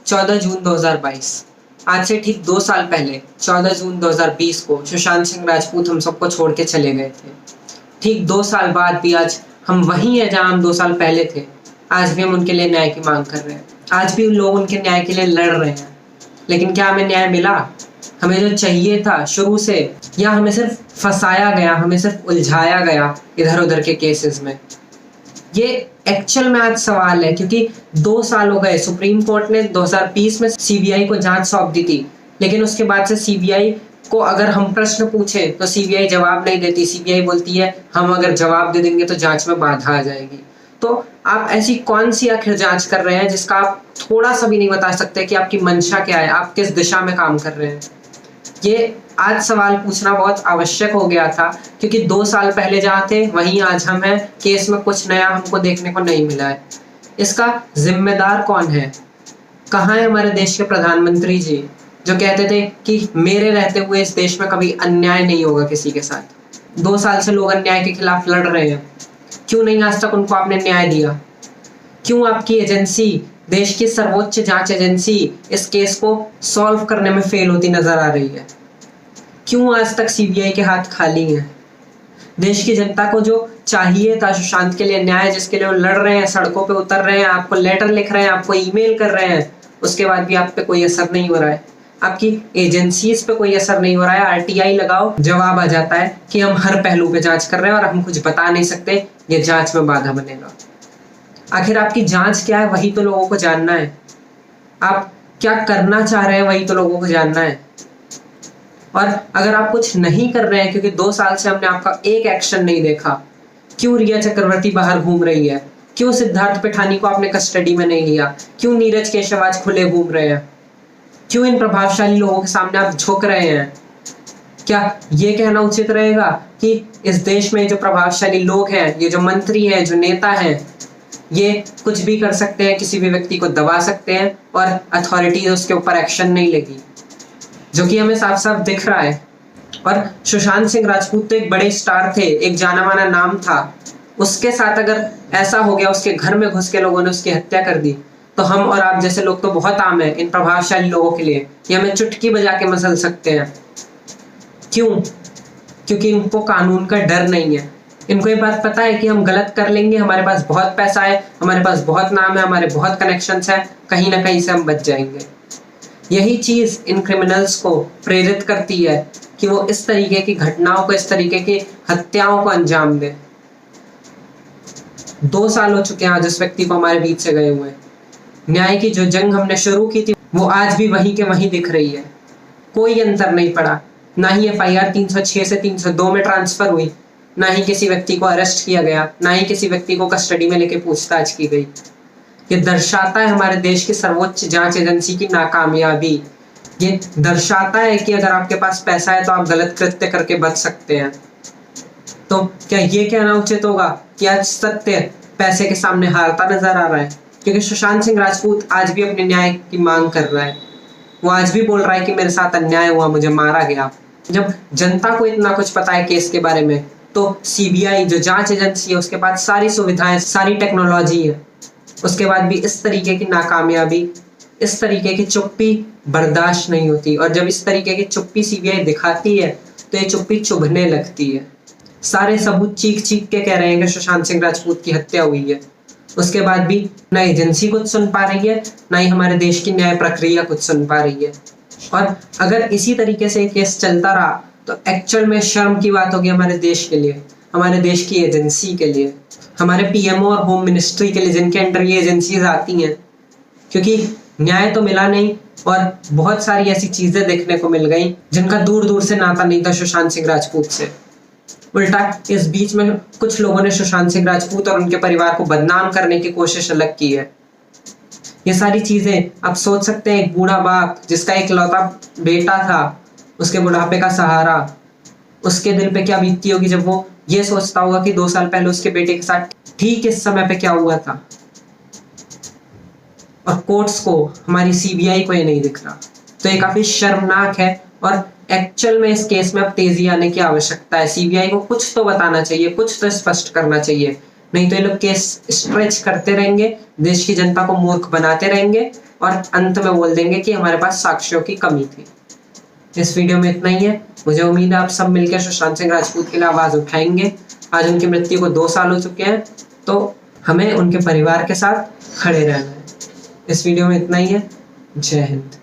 14 जून 2022। आज से ठीक 2 साल पहले 14 जून 2020 को सुशांत सिंह राजपूत हम सबको छोड़ के चले गए थे। ठीक 2 साल बाद भी आज हम वहीं हैं जहां हम 2 साल पहले थे। आज भी हम उनके लिए न्याय की मांग कर रहे हैं। आज भी लोग उनके न्याय के लिए लड़ रहे हैं। लेकिन क्या हमें न्याय मिला? हमें जो चाहिए था शुरू से, या हमें सिर्फ फंसाया गया, हमें सिर्फ उलझाया गया इधर उधर के केसेस में? ये एक्चुअल में आज सवाल है, क्योंकि 2 साल हो गए। सुप्रीम कोर्ट ने 2020 में सीबीआई को जांच सौंप दी थी, लेकिन उसके बाद से सीबीआई को अगर हम प्रश्न पूछे तो सीबीआई जवाब नहीं देती। सीबीआई बोलती है हम अगर जवाब दे देंगे तो जांच में बाधा आ जाएगी। तो आप ऐसी कौन सी आखिर जांच कर रहे हैं जिसका आप थोड़ा सा भी नहीं बता सकते कि आपकी मंशा क्या है, आप किस दिशा में काम कर रहे हैं? ये आज सवाल पूछना बहुत आवश्यक हो गया था, क्योंकि 2 साल पहले जहाँ थे वहीं आज हम हैं। केस में कुछ नया हमको देखने को नहीं मिला है। इसका जिम्मेदार कौन है? कहाँ है हमारे देश के प्रधानमंत्री जी, जो कहते थे कि मेरे रहते हुए इस देश में कभी अन्याय नहीं होगा किसी के साथ? 2 साल से लोग अन्याय के खिलाफ लड़ रहे हैं। क्यों नहीं आज तक उनको आपने न्याय दिया? क्यों आपकी एजेंसी, देश की सर्वोच्च जांच एजेंसी, इस केस को सॉल्व करने में फेल होती नजर आ रही है? क्यों आज तक सीबीआई के हाथ खाली हैं? देश की जनता को जो चाहिए था सुशांत के लिए न्याय, जिसके लिए वो लड़ रहे हैं, सड़कों पे उतर रहे हैं, आपको लेटर लिख रहे हैं, आपको ईमेल कर रहे हैं, उसके बाद भी आप पे कोई असर नहीं हो रहा है। आपकी एजेंसीज पे कोई असर नहीं हो रहा है। आरटीआई लगाओ, जवाब आ जाता है कि हम हर पहलू पे जांच कर रहे हैं और हम कुछ बता नहीं सकते, ये जांच में बाधा बनेगा। आखिर आपकी जांच क्या है, वही तो लोगों को जानना है। आप क्या करना चाह रहे हैं, वही तो लोगों को जानना है। और अगर आप कुछ नहीं कर रहे हैं, क्योंकि 2 साल से हमने आपका एक एक्शन नहीं देखा। क्यों रिया चक्रवर्ती बाहर घूम रही है? क्यों सिद्धार्थ पिठानी को आपने कस्टडी में नहीं लिया? क्यों नीरज केशव आज खुले घूम रहे हैं? क्यों इन प्रभावशाली लोगों के सामने आप झुक रहे हैं? क्या ये कहना उचित रहेगा कि इस देश में जो प्रभावशाली लोग हैं, ये जो मंत्री हैं, जो नेता हैं, ये कुछ भी कर सकते हैं, किसी भी व्यक्ति को दबा सकते हैं और अथॉरिटी उसके ऊपर एक्शन नहीं लेगी, जो कि हमें साफ साफ दिख रहा है? और सुशांत सिंह राजपूत तो एक बड़े स्टार थे, एक जाना माना नाम था। उसके साथ अगर ऐसा हो गया, उसके घर में घुस के लोगों ने उसकी हत्या कर दी, तो हम और आप जैसे लोग तो बहुत आम है इन प्रभावशाली लोगों के लिए, ये हमें चुटकी बजा के मसल सकते हैं। क्यों? क्योंकि इनको कानून का डर नहीं है। इनको ये बात पता है कि हम गलत कर लेंगे, हमारे पास बहुत पैसा है, हमारे पास बहुत नाम है, हमारे बहुत कनेक्शंस है, कहीं ना कहीं से हम बच जाएंगे। यही चीज इन क्रिमिनल्स को प्रेरित करती है कि वो इस तरीके की घटनाओं को, इस तरीके की हत्याओं को अंजाम दे। 2 साल हो चुके हैं आज उस व्यक्ति को हमारे बीच से गए हुए। न्याय की जो जंग हमने शुरू की थी वो आज भी वहीं के वहीं दिख रही है। कोई अंतर नहीं पड़ा। ना ही एफआईआर 306 से 302 में ट्रांसफर हुई, ना ही किसी व्यक्ति को अरेस्ट किया गया, ना ही किसी व्यक्ति को कस्टडी में लेके पूछताछ की गई। ये दर्शाता है हमारे देश की सर्वोच्च जांच एजेंसी की नाकामयाबी। ये दर्शाता है कि अगर आपके पास पैसा है तो आप गलत कृत्य करके बच सकते हैं। तो क्या ये कहना उचित होगा कि आज सत्य पैसे के सामने हारता नजर आ रहा है? क्योंकि सुशांत सिंह राजपूत आज भी अपने न्याय की मांग कर रहा है। वो आज भी बोल रहा है कि मेरे साथ अन्याय हुआ, मुझे मारा गया। जब जनता को इतना कुछ पता है केस के बारे में, तो सीबीआई जो जांच एजेंसी है उसके पास सारी सुविधाएं, सारी टेक्नोलॉजी है, उसके बाद भी इस तरीके की नाकामयाबी, इस तरीके की चुप्पी बर्दाश्त नहीं होती। और जब इस तरीके की चुप्पी सीबीआई दिखाती है तो ये चुप्पी चुभने लगती है। सारे सबूत चीख चीख के कह रहे हैं कि सुशांत सिंह राजपूत की हत्या हुई है। उसके बाद भी ना एजेंसी कुछ सुन पा रही है, ना ही हमारे देश की न्याय प्रक्रिया कुछ सुन पा रही है। और अगर इसी तरीके से केस चलता रहा तो एक्चुअल में शर्म की बात होगी हमारे देश के लिए, हमारे देश की एजेंसी के लिए, हमारे पीएमओ और होम मिनिस्ट्री के लिए, जिनके अंडर ये एजेंसीज आती हैं। क्योंकि न्याय तो मिला नहीं और बहुत सारी ऐसी चीजें देखने को मिल गई जिनका दूर दूर से नाता नहीं था सुशांत सिंह राजपूत से। उल्टा इस बीच में कुछ लोगों ने सुशांत सिंह राजपूत और उनके परिवार को बदनाम करने की कोशिश अलग की है। ये सारी चीजें आप सोच सकते हैं, एक बूढ़ा बाप जिसका एक लौता बेटा था, उसके बुढ़ापे का सहारा, उसके दिल पे क्या बीतती होगी जब वो ये सोचता होगा कि 2 साल पहले उसके बेटे के साथ ठीक इस समय पे क्या हुआ था। और कोर्ट्स को, हमारी सीबीआई को ये नहीं दिख रहा। तो ये काफी शर्मनाक है और एक्चुअल में इस केस में अब तेजी आने की आवश्यकता है। सीबीआई को कुछ तो बताना चाहिए, कुछ तो स्पष्ट करना चाहिए, नहीं तो ये लोग केस स्ट्रेच करते रहेंगे, देश की जनता को मूर्ख बनाते रहेंगे, और अंत में बोल देंगे कि हमारे पास साक्ष्यों की कमी थी। इस वीडियो में इतना ही है। मुझे उम्मीद है आप सब मिलकर सुशांत सिंह राजपूत के लिए आवाज उठाएंगे। आज उनकी मृत्यु को 2 साल हो चुके हैं, तो हमें उनके परिवार के साथ खड़े रहना है। इस वीडियो में इतना ही है। जय हिंद।